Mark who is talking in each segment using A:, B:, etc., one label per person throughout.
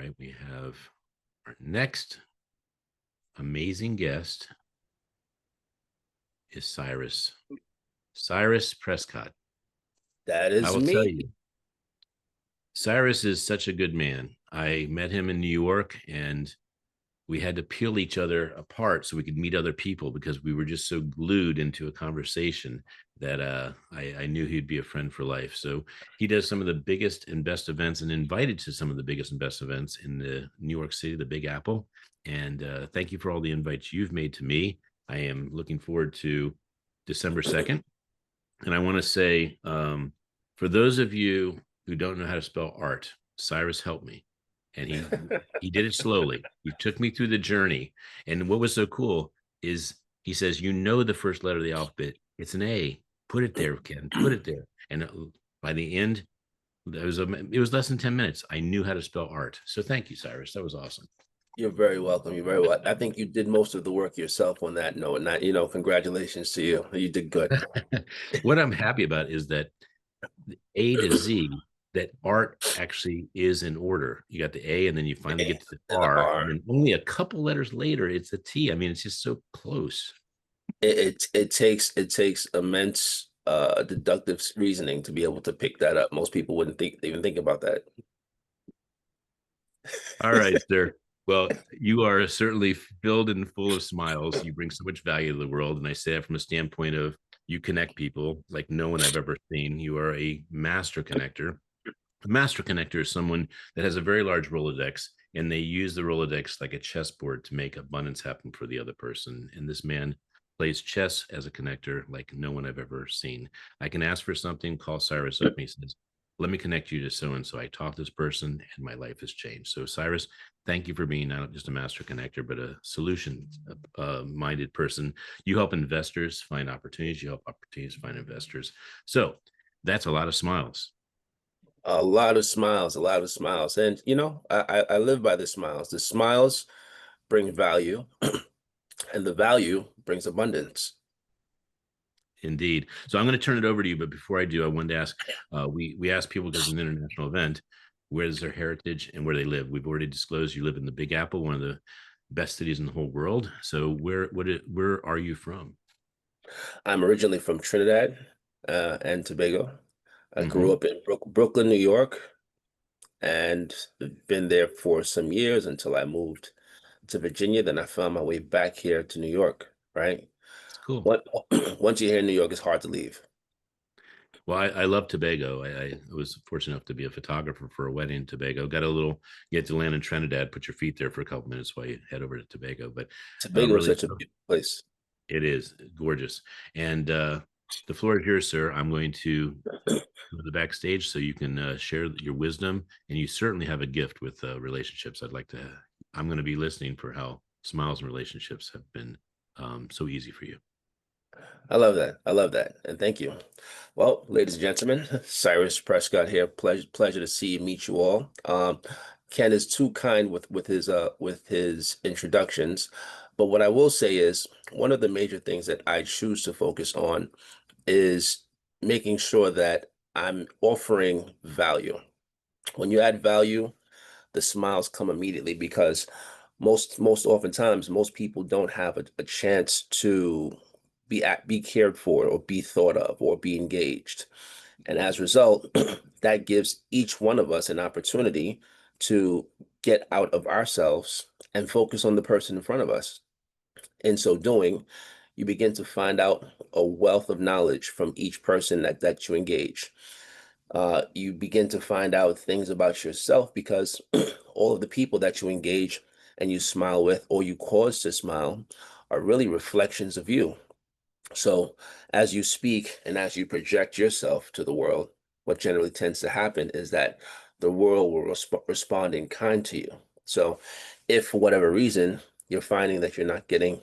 A: right, we have our next amazing guest is Cyrus Prescod.
B: That
A: I
B: is
A: will tell
B: me.
A: you, Cyrus is such a good man. I met him in New York, and we had to peel each other apart so we could meet other people because we were just so glued into a conversation that I knew he'd be a friend for life. So he does some of the biggest and best events and invited to some of the biggest and best events in the New York City, the Big Apple. And thank you for all the invites you've made to me. I am looking forward to December 2nd. And I want to say, for those of you who don't know how to spell art, Cyrus helped me, and he did it slowly. He took me through the journey. And what was so cool is he says, "You know the first letter of the alphabet. It's an A. Put it there, Ken. Put it there." And by the end, it was less than 10 minutes. I knew how to spell art. So thank you, Cyrus. That was awesome.
B: You're very welcome. You're very well. I think you did most of the work yourself on that note, and that, congratulations to you. You did good.
A: What I'm happy about is that A to Z, that art actually is in order. You got the A, and then you finally get to the
B: And the
A: R, and
B: R.
A: then only a couple letters later, it's a T. I mean, it's just so close.
B: It takes immense deductive reasoning to be able to pick that up. Most people wouldn't even think about that.
A: All right, sir. Well, you are certainly filled and full of smiles. You bring so much value to the world. And I say that from a standpoint of you connect people like no one I've ever seen. You are a master connector. A master connector is someone that has a very large Rolodex, and they use the Rolodex like a chessboard to make abundance happen for the other person. And this man plays chess as a connector like no one I've ever seen. I can ask for something, call Cyrus up, and he says, "Let me connect you to so and so." I talk to this person, and my life has changed. So, Cyrus, thank you for being not just a master connector, but a solution minded person. You help investors find opportunities, you help opportunities find investors. So, that's a lot of smiles.
B: A lot of smiles, a lot of smiles, and I live by the smiles. The smiles bring value, and the value brings abundance.
A: Indeed. So I'm going to turn it over to you, but before I do, I wanted to ask. We ask people because it's an international event, where is their heritage and where they live. We've already disclosed you live in the Big Apple, one of the best cities in the whole world. So where are you from?
B: I'm originally from Trinidad and Tobago. I grew
A: Hmm.
B: up in Brooklyn, New York, and been there for some years until I moved to Virginia. Then I found my way back here to New York, right?
A: It's cool.
B: What Once you're here in New York, it's hard to leave.
A: Well, I love Tobago. I was fortunate enough to be a photographer for a wedding in Tobago. Got a little, you had to land in Trinidad, put your feet there for a couple minutes while you head over to Tobago. But
B: Tobago is
A: really,
B: such a beautiful place.
A: it is gorgeous. And the floor is yours, sir. I'm going to go to the backstage so you can share your wisdom. And you certainly have a gift with relationships. I'm going to be listening for how smiles and relationships have been so easy for you.
B: I love that. I love that. And thank you. Well, ladies and gentlemen, Cyrus Prescott here. Pleasure to see and meet you all. Ken is too kind with his introductions, but what I will say is one of the major things that I choose to focus on is making sure that I'm offering value. When you add value, the smiles come immediately because most oftentimes most people don't have a chance to be cared for or be thought of or be engaged. And as a result, that gives each one of us an opportunity to get out of ourselves and focus on the person in front of us. In so doing, you begin to find out a wealth of knowledge from each person that you engage. You begin to find out things about yourself because all of the people that you engage and you smile with or you cause to smile are really reflections of you. So, as you speak and as you project yourself to the world, what generally tends to happen is that the world will respond in kind to you. So, if for whatever reason you're finding that you're not getting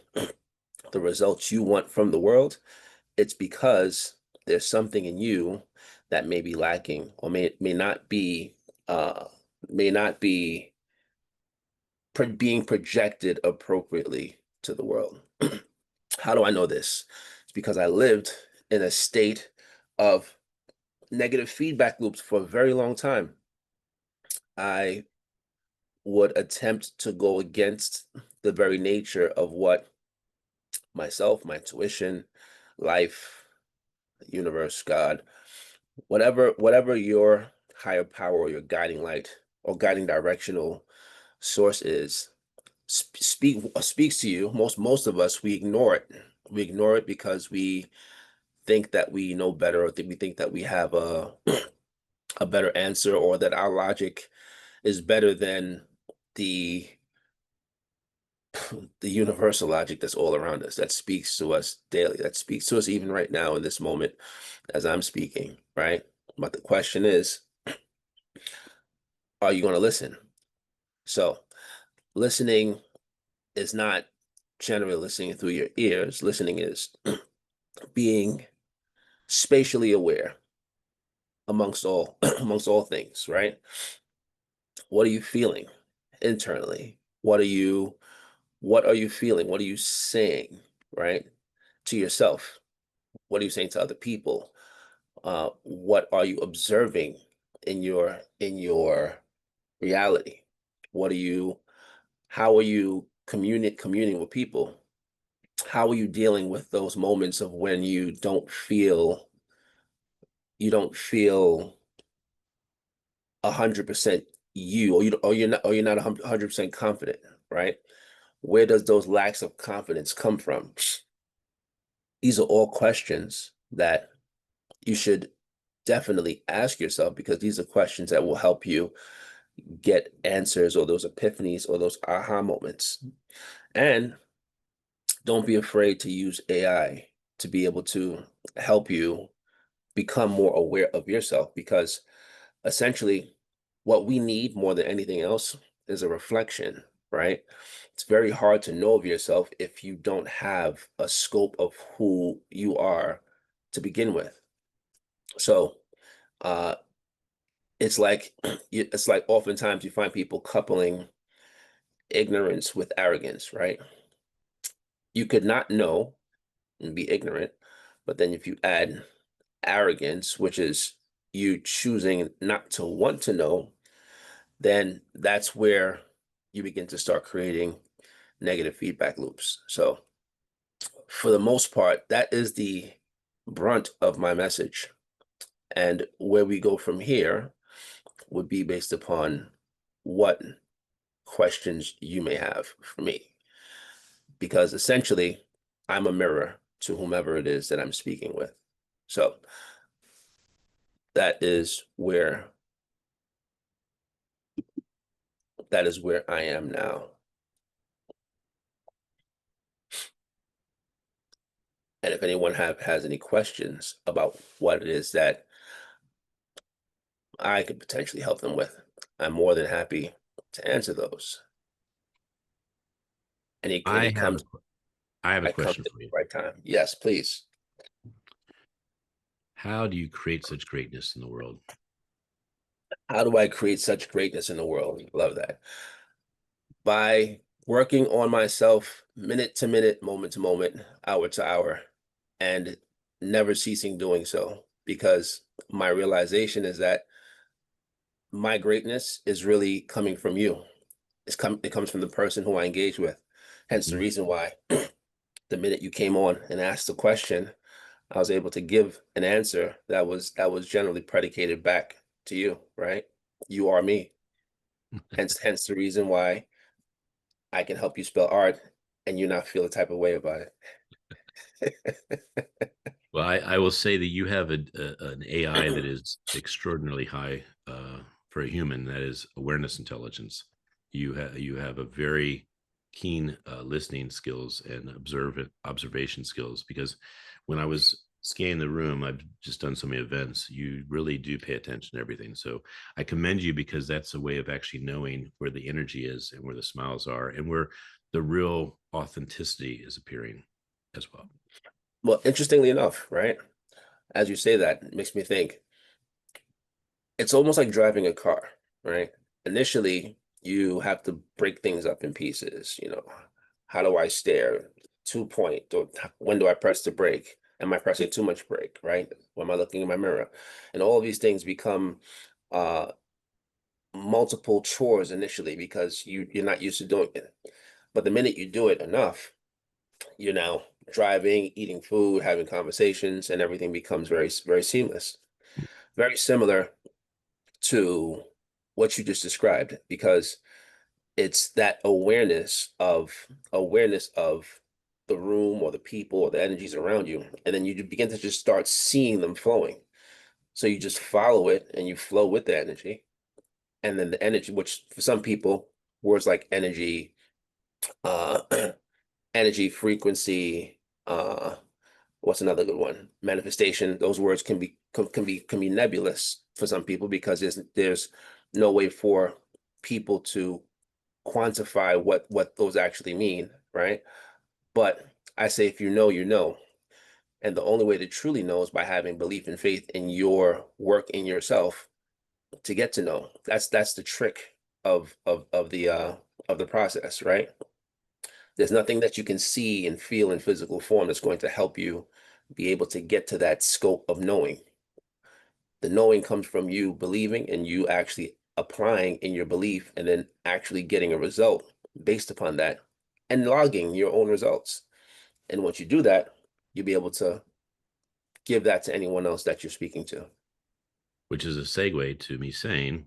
B: the results you want from the world, it's because there's something in you that may be lacking or uh, may not be being projected appropriately to the world. How do I know this? It's because I lived in a state of negative feedback loops for a very long time. I would attempt to go against the very nature of what myself, my intuition, life, universe, God, whatever your higher power or your guiding light or guiding directional source is, speaks to you. Most of us, we ignore it. We ignore it because we think that we know better, or we think that we have a better answer, or that our logic is better than the the universal logic that's all around us, that speaks to us daily, that speaks to us even right now in this moment as I'm speaking, right? But the question is, are you going to listen? So listening is not generally listening through your ears. Listening is being spatially aware amongst all amongst all things, right? What are you feeling internally? What are you feeling? What are you saying, right? To yourself? What are you saying to other people? What are you observing in your reality? What are you how are you communing with people? How are you dealing with those moments of when you don't feel 100% you, or you're not 100% confident, right? Where does those lacks of confidence come from? These are all questions that you should definitely ask yourself, because these are questions that will help you get answers, or those epiphanies, or those aha moments. And don't be afraid to use AI to be able to help you become more aware of yourself, because essentially what we need more than anything else is a reflection, right? It's very hard to know of yourself if you don't have a scope of who you are to begin with. So uh it's like it's like oftentimes you find people coupling ignorance with arrogance, right? You could not know and be ignorant, but then if you add arrogance, which is you choosing not to want to know, then that's where you begin to start creating negative feedback loops. So, for the most part, that is the brunt of my message. And where we go from here would be based upon what questions you may have for me. Because essentially, I'm a mirror to whomever it is that I'm speaking with. So, that is where I am now. And if anyone has any questions about what it is that I could potentially help them with, I'm more than happy to answer those. And
A: I have a I have a
B: I come
A: question
B: to
A: for
B: the
A: you.
B: right time. Yes, please.
A: How do you create such greatness in the world?
B: How do I create such greatness in the world? Love that. By working on myself minute to minute, moment to moment, hour to hour, and never ceasing doing so. Because my realization is that my greatness is really coming from you. It comes from the person who I engage with. Hence the
A: Mhm.
B: reason why the minute you came on and asked the question, I was able to give an answer that was generally predicated back to you, right? You are me. Hence the reason why I can help you spell art and you not feel a type of way about it.
A: Well, I will say that you have an AI that is extraordinarily high for a human. That is awareness intelligence. You have a very keen listening skills and observation skills. Because when I was scanning the room, I've just done so many events. You really do pay attention to everything. So I commend you, because that's a way of actually knowing where the energy is and where the smiles are and where the real authenticity is appearing as well.
B: Well, interestingly enough, right? As you say that, it makes me think it's almost like driving a car, right? Initially, you have to break things up in pieces. How do I steer? 2 point, or when do I press the brake? Am I pressing too much brake, right? When am I looking in my mirror? And all of these things become uh, multiple chores initially because you're not used to doing it. But the minute you do it enough, you're now driving, eating food, having conversations, and everything becomes very seamless. Very similar to what you just described, because it's that awareness of the room or the people or the energies around you, and then you begin to just start seeing them flowing. So you just follow it and you flow with the energy, and then the energy, which for some people, words like energy, uh, energy, frequency, what's another good one? Manifestation. Those words can be nebulous for some people because there's no way for people to quantify what those actually mean, right? But I say if you know, you know. And the only way to truly know is by having belief and faith in your work in yourself to get to know. That's the trick of the process, right? There's nothing that you can see and feel in physical form that's going to help you be able to get to that scope of knowing. The knowing comes from you believing and you actually applying in your belief and then actually getting a result based upon that and logging your own results. And once you do that, you'll be able to give that to anyone else that you're speaking to.
A: Which is a segue to me saying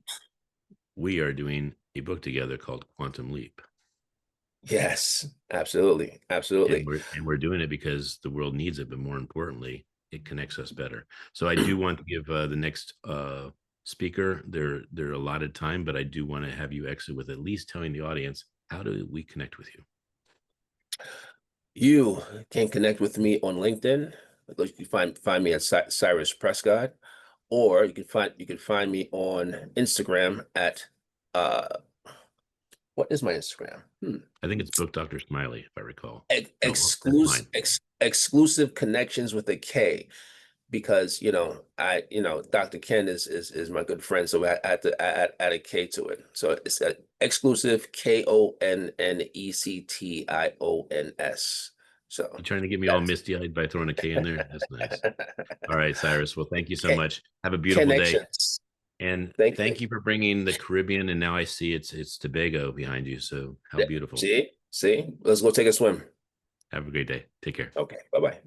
A: we are doing a book together called Quantum Leap.
B: Yes, absolutely.
A: And
B: Absolutely.
A: we're doing it because the world needs it, but more importantly, it connects us better. So I do want to give the next speaker their allotted time, but I do want to have you exit with at least telling the audience, how do we connect with you?
B: You can connect with me on LinkedIn. You can find me at Cyrus Prescod, or you can find me on Instagram at uh what is my Instagram?
A: I think it's Book Dr. Smiley, if I recall. No, well, that's
B: Exclusive
A: mine.
B: Exclusive Konnections with a K, because Dr. Ken is my good friend, so I had to add a K to it. So it's Exclusive Konnections. So
A: You trying to get me all
B: that's
A: misty eyed by throwing a K in there? That's nice. All right, Cyrus. Well, thank you so
B: K
A: much. Have a beautiful day.
B: Connections.
A: And
B: Thank you.
A: thank you for bringing the Caribbean. And now I see it's Tobago behind you. So how
B: Yeah.
A: beautiful.
B: See, let's go take a swim.
A: Have a great day. Take care.
B: Okay, bye bye.